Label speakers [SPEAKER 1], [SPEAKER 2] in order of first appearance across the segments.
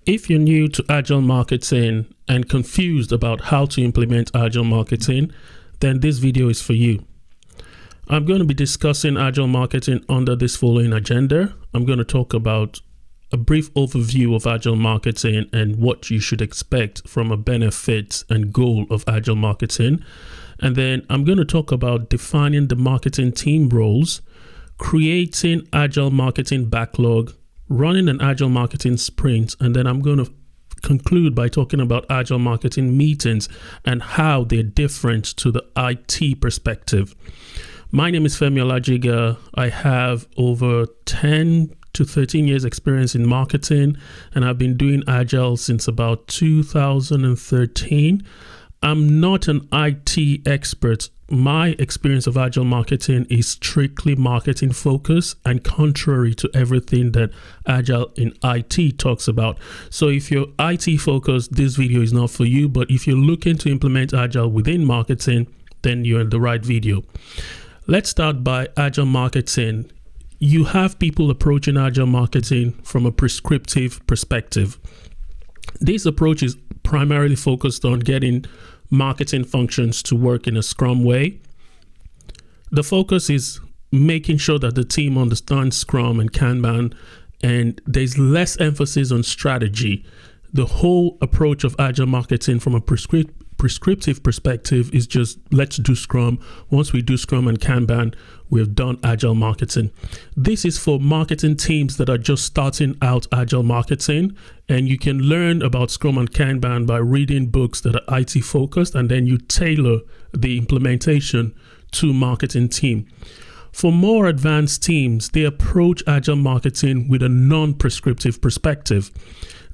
[SPEAKER 1] If you're new to Agile marketing and confused about how to implement Agile marketing, then this video is for you. I'm going to be discussing Agile marketing under this following agenda. I'm going to talk about a brief overview of Agile marketing and what you should expect from a benefit and goal of Agile marketing. And then I'm going to talk about defining the marketing team roles, creating Agile marketing backlog, running an Agile marketing sprint, and then I'm going to conclude by talking about Agile marketing meetings and how they're different to the IT perspective. My name is Femi Olajiga. I have over 10 to 13 years experience in marketing, and I've been doing Agile since about 2013. I'm not an IT expert. My experience of Agile marketing is strictly marketing focused and contrary to everything that Agile in IT talks about. So if you're IT focused, this video is not for you. But if you're looking to implement Agile within marketing, then you're in the right video. Let's start by Agile marketing. You have people approaching Agile marketing from a prescriptive perspective. This approach is primarily focused on getting marketing functions to work in a Scrum way. The focus is making sure that the team understands Scrum and Kanban, and there's less emphasis on strategy. The whole approach of Agile marketing from a prescriptive perspective is just, let's do Scrum. Once we do Scrum and Kanban, we've done Agile marketing. This is for marketing teams that are just starting out Agile marketing, and you can learn about Scrum and Kanban by reading books that are IT focused, and then you tailor the implementation to marketing team. For more advanced teams, they approach Agile marketing with a non-prescriptive perspective.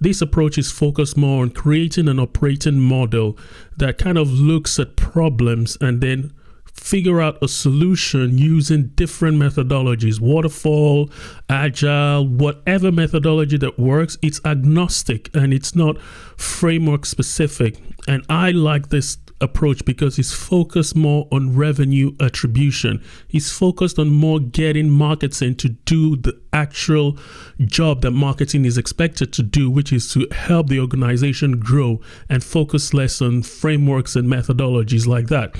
[SPEAKER 1] This approach is focused more on creating an operating model that kind of looks at problems and then figure out a solution using different methodologies, waterfall, agile, whatever methodology that works. It's agnostic and it's not framework specific. And I like this approach because it's focused more on revenue attribution. It's focused on more getting marketing to do the actual job that marketing is expected to do, which is to help the organization grow and focus less on frameworks and methodologies like that.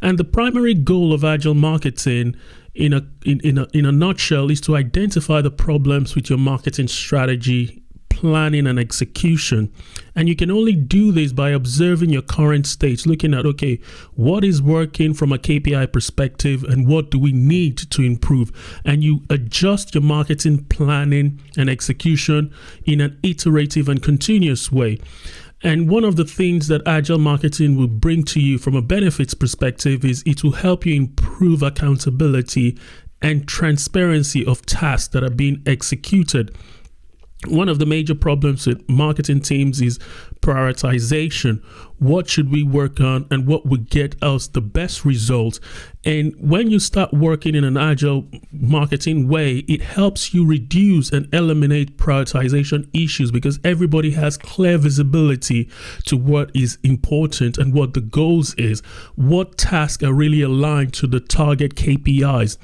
[SPEAKER 1] And the primary goal of Agile marketing in a nutshell is to identify the problems with your marketing strategy, planning and execution. And you can only do this by observing your current state, looking at, okay, what is working from a KPI perspective and what do we need to improve? And you adjust your marketing planning and execution in an iterative and continuous way. And one of the things that Agile marketing will bring to you from a benefits perspective is it will help you improve accountability and transparency of tasks that are being executed. One of the major problems with marketing teams is prioritization. What should we work on and what would get us the best results? And when you start working in an Agile marketing way, it helps you reduce and eliminate prioritization issues because everybody has clear visibility to what is important and what the goals is, what tasks are really aligned to the target KPIs.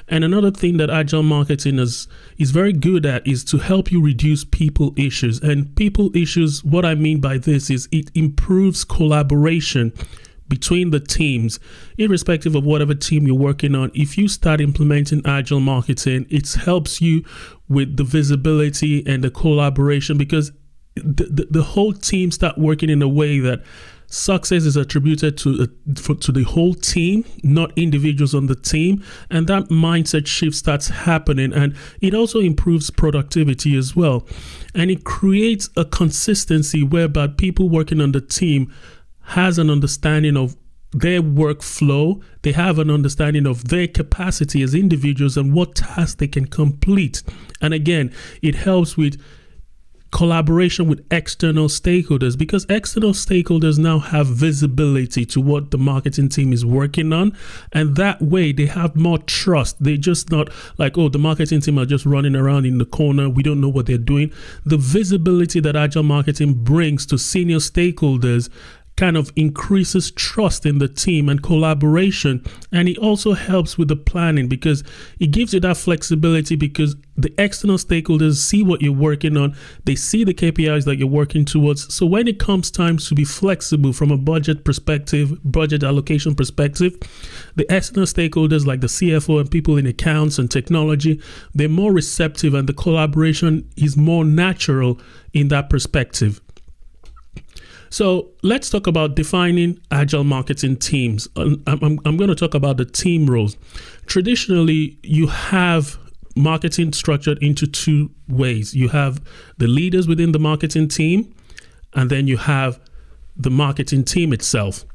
[SPEAKER 1] And another thing that Agile marketing is very good at is to help you reduce people issues. And people issues, what I mean by this is it improves collaboration between the teams, irrespective of whatever team you're working on. If you start implementing Agile marketing, it helps you with the visibility and the collaboration because the whole team start working in a way that success is attributed to the whole team, not individuals on the team. And that mindset shift starts happening. And it also improves productivity as well. And it creates a consistency whereby people working on the team has an understanding of their workflow. They have an understanding of their capacity as individuals and what tasks they can complete. And again, it helps with collaboration with external stakeholders because external stakeholders now have visibility to what the marketing team is working on, and that way they have more trust. They're just not like, oh, the marketing team are just running around in the corner, we don't know what they're doing. The visibility that Agile marketing brings to senior stakeholders kind of increases trust in the team and collaboration. And it also helps with the planning because it gives you that flexibility because the external stakeholders see what you're working on. They see the KPIs that you're working towards. So when it comes time to be flexible from a budget perspective, budget allocation perspective, the external stakeholders like the CFO and people in accounts and technology, they're more receptive and the collaboration is more natural in that perspective. So let's talk about defining agile marketing teams. I'm going to talk about the team roles. Traditionally, you have marketing structured into two ways. You have the leaders within the marketing team, and then you have the marketing team itself.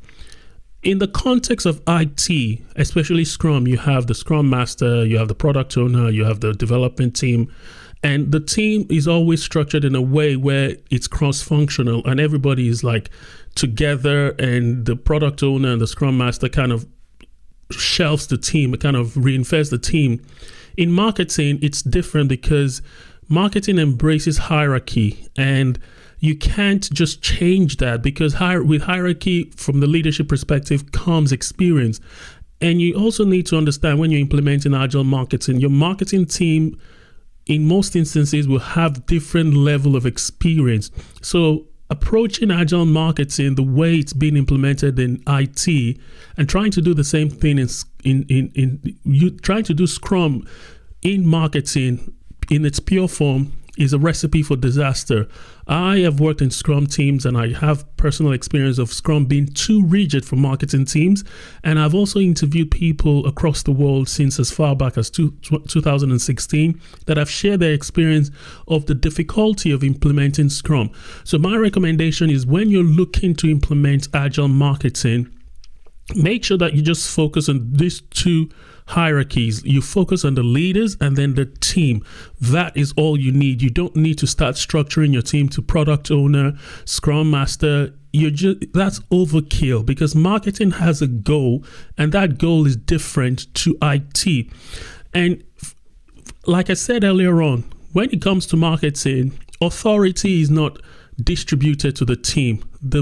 [SPEAKER 1] In the context of IT, especially Scrum, you have the Scrum Master, you have the product owner, you have the development team. And the team is always structured in a way where it's cross-functional and everybody is like together, and the product owner and the Scrum Master kind of shelves the team, kind of reinforces the team. In marketing, it's different because marketing embraces hierarchy, and you can't just change that because with hierarchy from the leadership perspective comes experience. And you also need to understand when you're implementing agile marketing, your marketing team in most instances will have different level of experience. So approaching agile marketing the way it's been implemented in IT and trying to do the same thing trying to do Scrum in marketing in its pure form is a recipe for disaster. I have worked in Scrum teams and I have personal experience of Scrum being too rigid for marketing teams. And I've also interviewed people across the world since as far back as 2016 that have shared their experience of the difficulty of implementing Scrum. So my recommendation is when you're looking to implement agile marketing, make sure that you just focus on these two hierarchies. You focus on the leaders and then the team. That is all you need. You don't need to start structuring your team to product owner, Scrum Master. That's overkill because marketing has a goal and that goal is different to IT. And like I said earlier on, when it comes to marketing, authority is not distributed to the team. The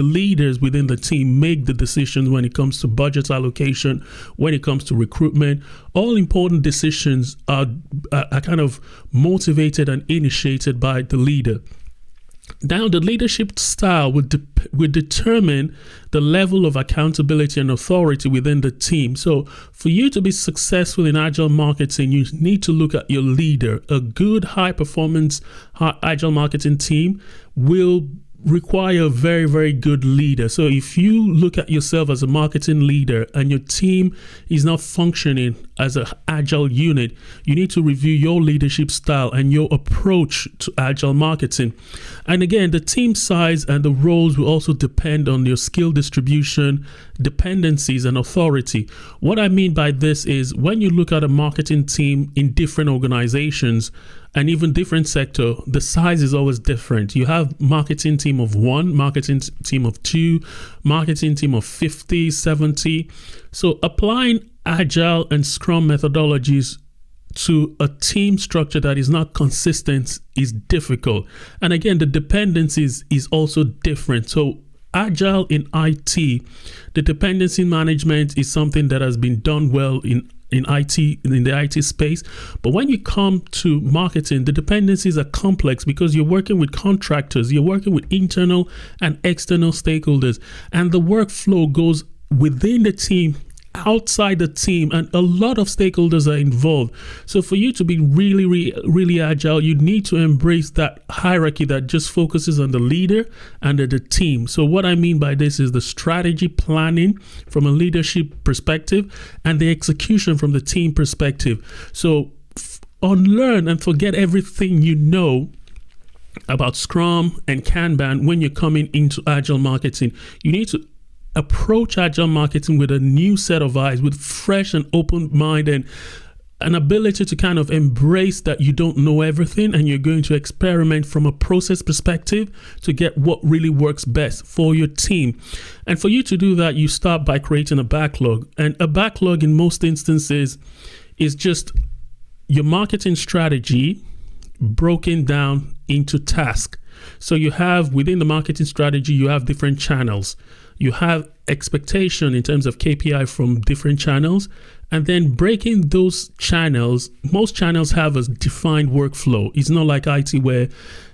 [SPEAKER 1] leaders within the team make the decisions when it comes to budget allocation, when it comes to recruitment. All important decisions are kind of motivated and initiated by the leader. Now, the leadership style will determine the level of accountability and authority within the team. So for you to be successful in agile marketing, you need to look at your leader. A good high-performance agile marketing team will require a very, very good leader. So if you look at yourself as a marketing leader and your team is not functioning as an agile unit, you need to review your leadership style and your approach to agile marketing. And again, the team size and the roles will also depend on your skill distribution, dependencies, and authority. What I mean by this is when you look at a marketing team in different organizations, and even different sector, the size is always different. You have marketing team of 1, marketing team of 2, marketing team of 50, 70. So applying agile and Scrum methodologies to a team structure that is not consistent is difficult. And again, the dependencies is also different. So agile in IT, the dependency management is something that has been done well in IT, in the IT space. But when you come to marketing, the dependencies are complex because you're working with contractors, you're working with internal and external stakeholders, and the workflow goes within the team, outside the team, and a lot of stakeholders are involved. So for you to be really agile, you need to embrace that hierarchy that just focuses on the leader and the team. So what I mean by this is the strategy planning from a leadership perspective and the execution from the team perspective. So unlearn and forget everything you know about Scrum and Kanban when you're coming into agile marketing. You need to approach agile marketing with a new set of eyes, with fresh and open mind and an ability to kind of embrace that you don't know everything and you're going to experiment from a process perspective to get what really works best for your team. And for you to do that, you start by creating a backlog. And a backlog in most instances is just your marketing strategy broken down into tasks. So you have within the marketing strategy, you have different channels. You have expectation in terms of KPI from different channels, and then breaking those channels. Most channels have a defined workflow. It's not like IT where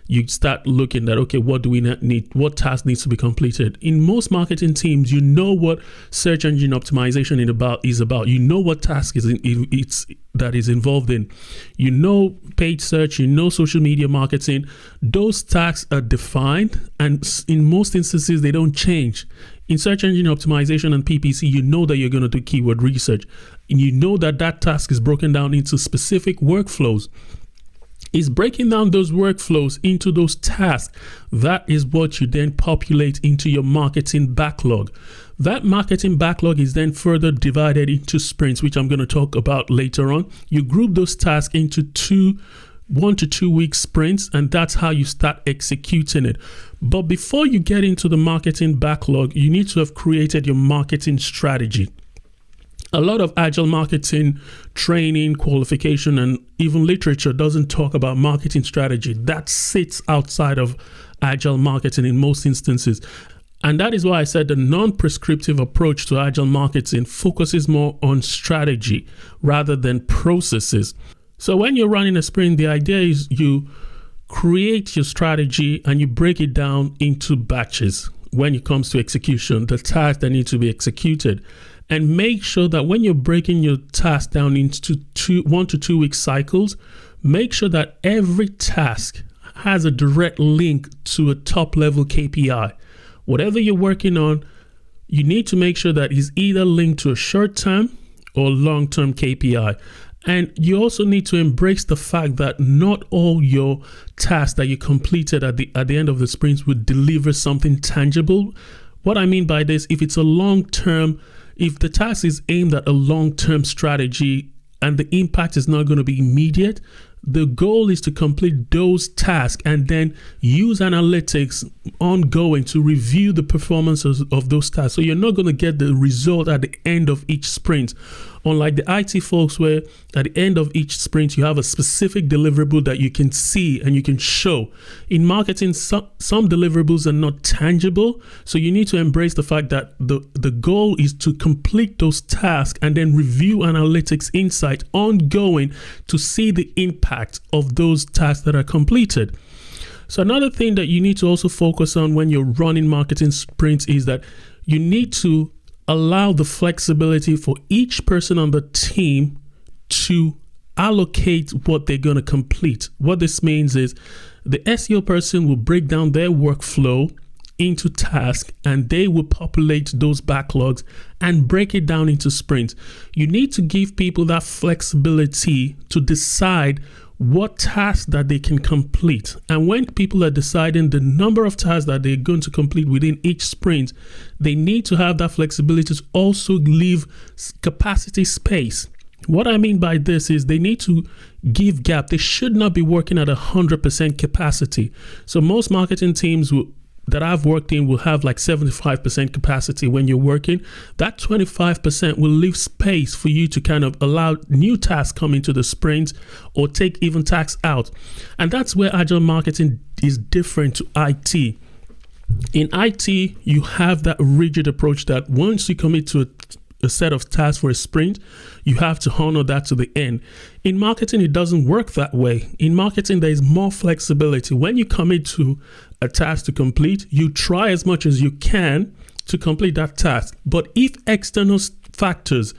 [SPEAKER 1] you start looking at, okay, what do we need? What task needs to be completed? In most marketing teams, you know what search engine optimization is about. You know what task that is involved in. You know paid search, you know social media marketing. Those tasks are defined, and in most instances, they don't change. In search engine optimization and PPC, you know that you're going to do keyword research, and you know that that task is broken down into specific workflows. Is breaking down those workflows into those tasks. That is what you then populate into your marketing backlog. That marketing backlog is then further divided into sprints, which I'm going to talk about later on. You group those tasks into 1 to 2 week sprints, and that's how you start executing it. But before you get into the marketing backlog, you need to have created your marketing strategy. A lot of agile marketing training, qualification, and even literature doesn't talk about marketing strategy. That sits outside of agile marketing in most instances. And that is why I said the non-prescriptive approach to agile marketing focuses more on strategy rather than processes. So when you're running a sprint, the idea is you create your strategy and you break it down into batches when it comes to execution, the tasks that need to be executed. And make sure that when you're breaking your task down into 1 to 2 week cycles, make sure that every task has a direct link to a top level KPI. Whatever you're working on, you need to make sure that it's either linked to a short term or long term KPI. And you also need to embrace the fact that not all your tasks that you completed at the end of the sprints would deliver something tangible. What I mean by this, if it's a long term, if the task is aimed at a long-term strategy and the impact is not going to be immediate, the goal is to complete those tasks and then use analytics ongoing to review the performance of those tasks. So you're not going to get the result at the end of each sprint. Unlike the IT folks where at the end of each sprint, you have a specific deliverable that you can see and you can show. In marketing, some deliverables are not tangible. So you need to embrace the fact that the goal is to complete those tasks and then review analytics insight ongoing to see the impact of those tasks that are completed. So another thing that you need to also focus on when you're running marketing sprints is that you need to allow the flexibility for each person on the team to allocate what they're going to complete. What this means is the SEO person will break down their workflow into tasks and they will populate those backlogs and break it down into sprints. You need to give people that flexibility to decide what tasks that they can complete. And when people are deciding the number of tasks that they're going to complete within each sprint, they need to have that flexibility to also leave capacity space. What I mean by this is they need to give gap. They should not be working at 100% capacity. So most marketing teams that I've worked in will have like 75% capacity when you're working. That 25% will leave space for you to kind of allow new tasks come into the sprint or take even tasks out. And that's where agile marketing is different to IT. In IT, you have that rigid approach that once you commit to a set of tasks for a sprint, you have to honor that to the end. In marketing, it doesn't work that way. In marketing, there is more flexibility. When you commit to a task to complete, you try as much as you can to complete that task. But if external factors,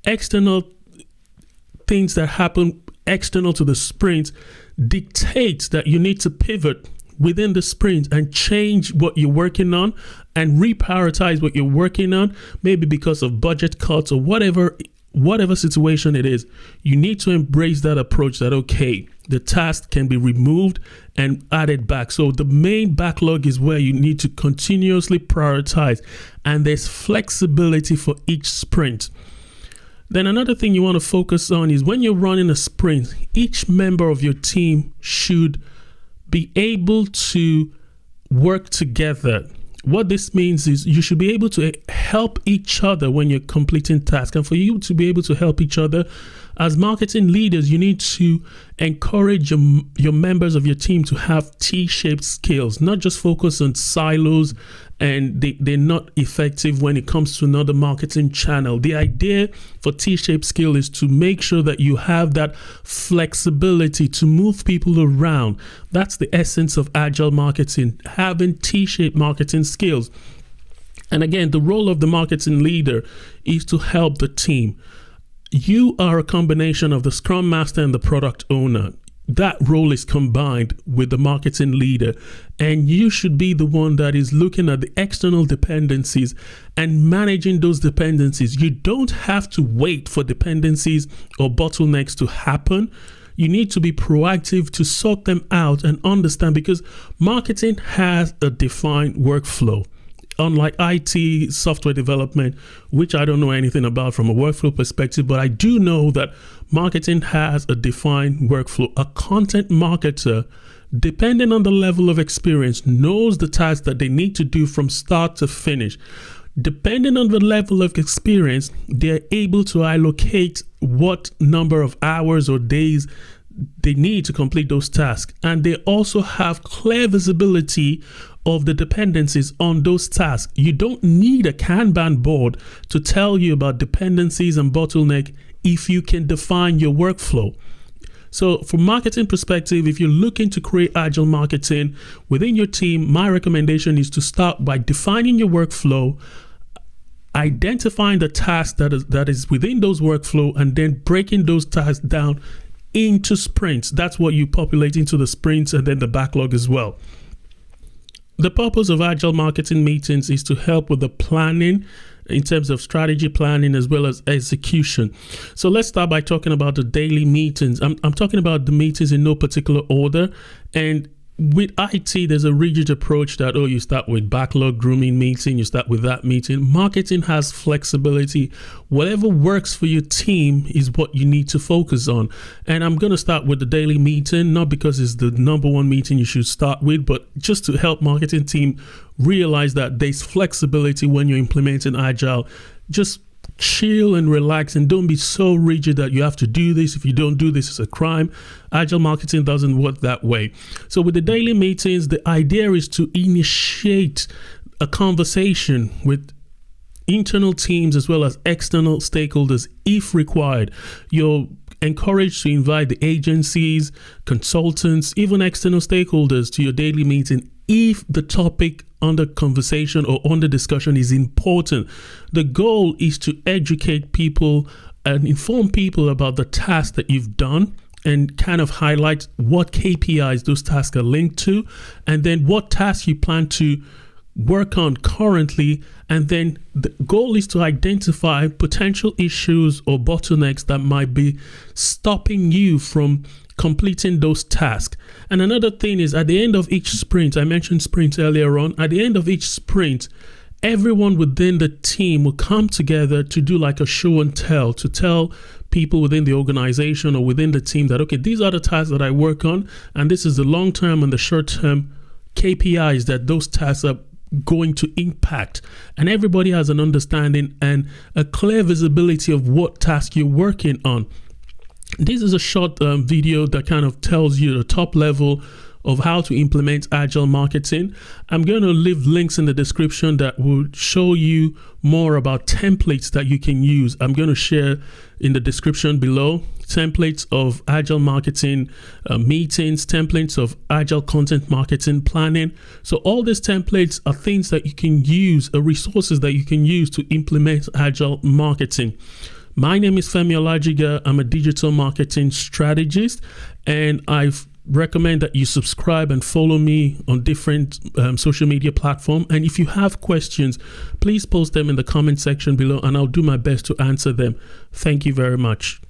[SPEAKER 1] external things that happen external to the sprint dictate that you need to pivot within the sprint and change what you're working on and reprioritize what you're working on, maybe because of budget cuts or whatever situation it is, you need to embrace that approach that, okay, the task can be removed and added back. So the main backlog is where you need to continuously prioritize, and there's flexibility for each sprint. Then another thing you want to focus on is when you're running a sprint, each member of your team should be able to work together. What this means is you should be able to help each other when you're completing tasks. And for you to be able to help each other, As marketing leaders, you need to encourage your members of your team to have T-shaped skills, not just focus on silos and they're not effective when it comes to another marketing channel. The idea for T-shaped skill is to make sure that you have that flexibility to move people around. That's the essence of agile marketing, having T-shaped marketing skills. And again, the role of the marketing leader is to help the team. You are a combination of the Scrum Master and the product owner. That role is combined with the marketing leader, and you should be the one that is looking at the external dependencies and managing those dependencies. You don't have to wait for dependencies or bottlenecks to happen. You need to be proactive to sort them out and understand, because marketing has a defined workflow. Unlike IT, software development, which I don't know anything about from a workflow perspective, but I do know that marketing has a defined workflow. A content marketer, depending on the level of experience, knows the tasks that they need to do from start to finish. Depending on the level of experience, they're able to allocate what number of hours or days they need to complete those tasks. And they also have clear visibility of the dependencies on those tasks. You don't need a Kanban board to tell you about dependencies and bottleneck if you can define your workflow. So from marketing perspective, if you're looking to create agile marketing within your team, my recommendation is to start by defining your workflow, identifying the task that is within those workflow, and then breaking those tasks down into sprints. That's what you populate into the sprints and then the backlog as well. The purpose of agile marketing meetings is to help with the planning in terms of strategy planning as well as execution. So let's start by talking about the daily meetings. I'm talking about the meetings in no particular order. And with IT, there's a rigid approach that, you start with backlog grooming meeting, you start with that meeting. Marketing has flexibility. Whatever works for your team is what you need to focus on. And I'm going to start with the daily meeting, not because it's the number one meeting you should start with, but just to help marketing team realize that there's flexibility when you're implementing agile. Just chill and relax, and don't be so rigid that you have to do this. If you don't do this, it's a crime. Agile marketing doesn't work that way. So with the daily meetings, the idea is to initiate a conversation with internal teams as well as external stakeholders if required. You're encouraged to invite the agencies, consultants, even external stakeholders to your daily meeting if the topic under conversation or under discussion is important. The goal is to educate people and inform people about the task that you've done and kind of highlight what KPIs those tasks are linked to, and then what tasks you plan to work on currently. And then the goal is to identify potential issues or bottlenecks that might be stopping you from completing those tasks. And another thing is, at the end of each sprint, I mentioned sprint earlier on, at the end of each sprint, everyone within the team will come together to do like a show and tell, to tell people within the organization or within the team that, okay, these are the tasks that I work on, and this is the long-term and the short-term KPIs that those tasks are going to impact. And everybody has an understanding and a clear visibility of what task you're working on. This is a short video that kind of tells you the top level of how to implement agile marketing. I'm going to leave links in the description that will show you more about templates that you can use. I'm going to share in the description below templates of agile marketing meetings, templates of agile content marketing planning. So all these templates are things that you can use, resources that you can use to implement agile marketing. My name is Femi Olajiga. I'm a digital marketing strategist, and I recommend that you subscribe and follow me on different social media platforms. And if you have questions, please post them in the comment section below, and I'll do my best to answer them. Thank you very much.